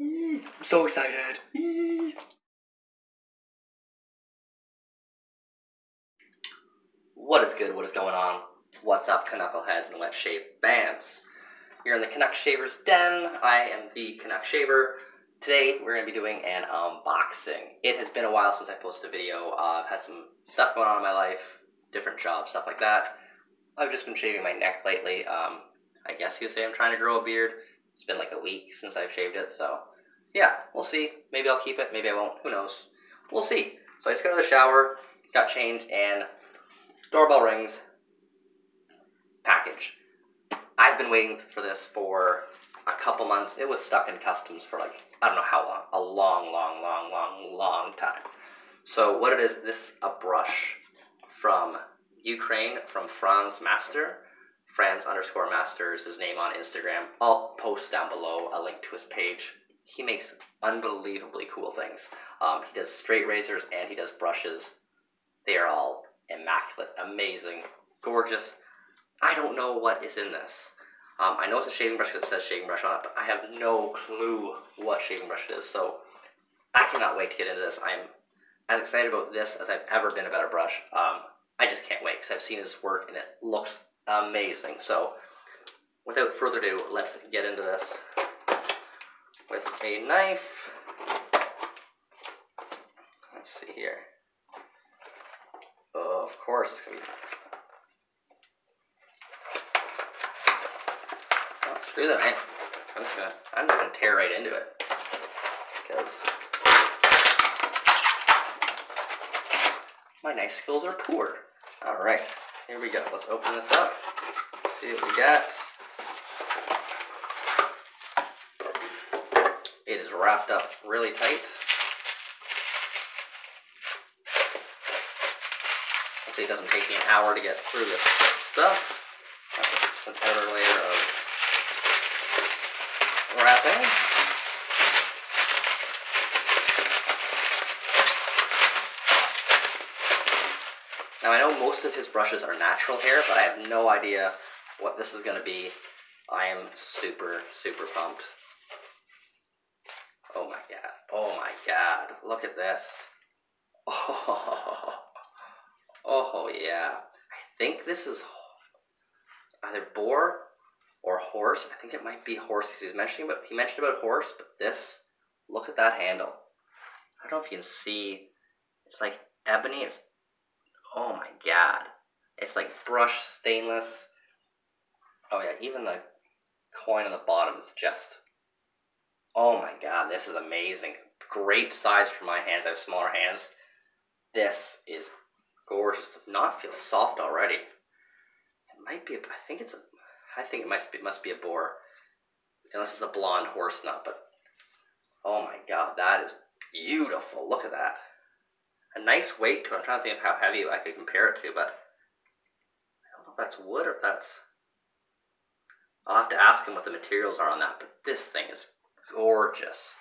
I'm so excited. What is good? What is going on? What's up, Knuckleheads and Wet Shave fans? You're in the Canuck Shaver's den. I am the Canuck Shaver. Today, we're going to be doing an unboxing. It has been a while since I posted a video. I've had some stuff going on in my life, different jobs, stuff like that. I've just been shaving my neck lately. I guess you could say I'm trying to grow a beard. It's been like a week since I've shaved it, so yeah, we'll see. Maybe I'll keep it, maybe I won't, who knows. We'll see. So I just got out of the shower, got changed, and doorbell rings. Package. I've been waiting for this for a couple months. It was stuck in customs for like, I don't know how long. A long time. So what it is, this is a brush from Ukraine, from Franz Master. Franz_Master is his name on Instagram. I'll post down below a link to his page. He makes unbelievably cool things. He does straight razors and he does brushes. They are all immaculate, amazing, gorgeous. I don't know what is in this. I know it's a shaving brush because it says shaving brush on it, but I have no clue what shaving brush it is, so I cannot wait to get into this. I'm as excited about this as I've ever been about a brush. I just can't wait because I've seen his work and it looks amazing. So without further ado, let's get into this with a knife. Let's see here. Oh, of course it's gonna be. Oh, screw that, man. I'm just gonna tear right into it because my knife skills are poor. All right, here we go. Let's open this up. See what we got. It is wrapped up really tight. Hopefully it doesn't take me an hour to get through this stuff. That's just an outer layer of wrapping. Now I know most of his brushes are natural hair, but I have no idea what this is going to be. I am super pumped. Oh my god. Oh my god. Look at this. Oh yeah. I think this is either boar or horse. I think it might be horse. He mentioned about horse, but this, look at that handle. I don't know if you can see. It's like ebony. Oh my god. It's like brushed stainless. Oh yeah, even the coin on the bottom is just, oh my god, this is amazing. Great size for my hands. I have smaller hands. This is gorgeous. Not feel soft already. It might be, I think it must be a boar. Unless it's a blonde horse nut, but oh my god, that is beautiful. Look at that. A nice weight to it. I'm trying to think of how heavy I could compare it to, but I don't know if that's wood or if that's... I'll have to ask him what the materials are on that, but this thing is gorgeous.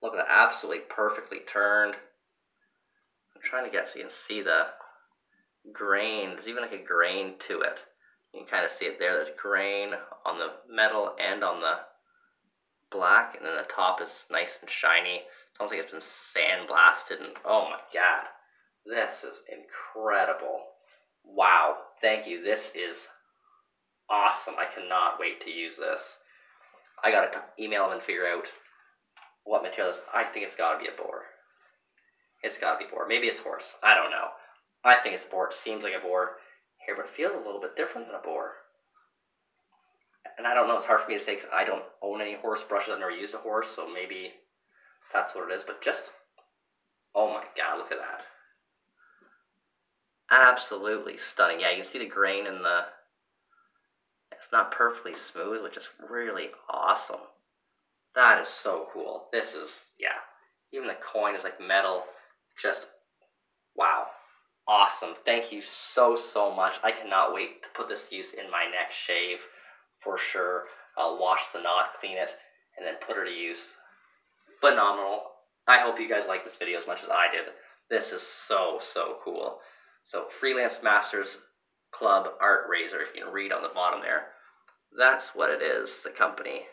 Look at that, absolutely perfectly turned. I'm trying to get so you can see the grain. There's even like a grain to it. You can kind of see it there. There's grain on the metal and on the black, and then the top is nice and shiny. Sounds like it's been sandblasted, and oh my god, this is incredible. Wow, thank you. This is awesome. I cannot wait to use this. I gotta email him and figure out what material this is. I think it's gotta be a boar. It's gotta be boar. Maybe it's horse. I don't know. I think it's boar. It seems like a boar here, but it feels a little bit different than a boar. And I don't know, it's hard for me to say because I don't own any horse brushes. I've never used a horse, so maybe that's what it is. But just, oh my god, look at that. Absolutely stunning. Yeah, you can see the grain in the... It's not perfectly smooth, which is really awesome. That is so cool. This is, yeah. Even the coin is like metal. Just, wow. Awesome. Thank you so much. I cannot wait to put this to use in my next shave for sure. I'll wash the knot, clean it, and then put her to use. Phenomenal. I hope you guys like this video as much as I did. This is so cool. So Freelance Masters Club Art Razor, if you can read on the bottom there. That's what it is, the company.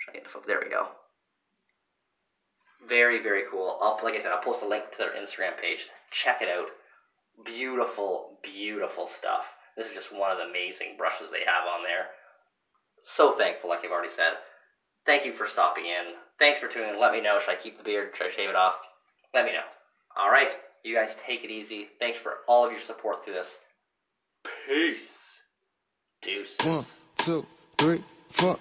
Trying to get the focus. There we go. Very, very cool. Like I said, I'll post a link to their Instagram page. Check it out. Beautiful, beautiful stuff. This is just one of the amazing brushes they have on there. So thankful, like I've already said. Thank you for stopping in. Thanks for tuning in. Let me know. Should I keep the beard? Should I shave it off? Let me know. All right. You guys take it easy. Thanks for all of your support through this. Peace. Deuces. 1, 2, 3, 4.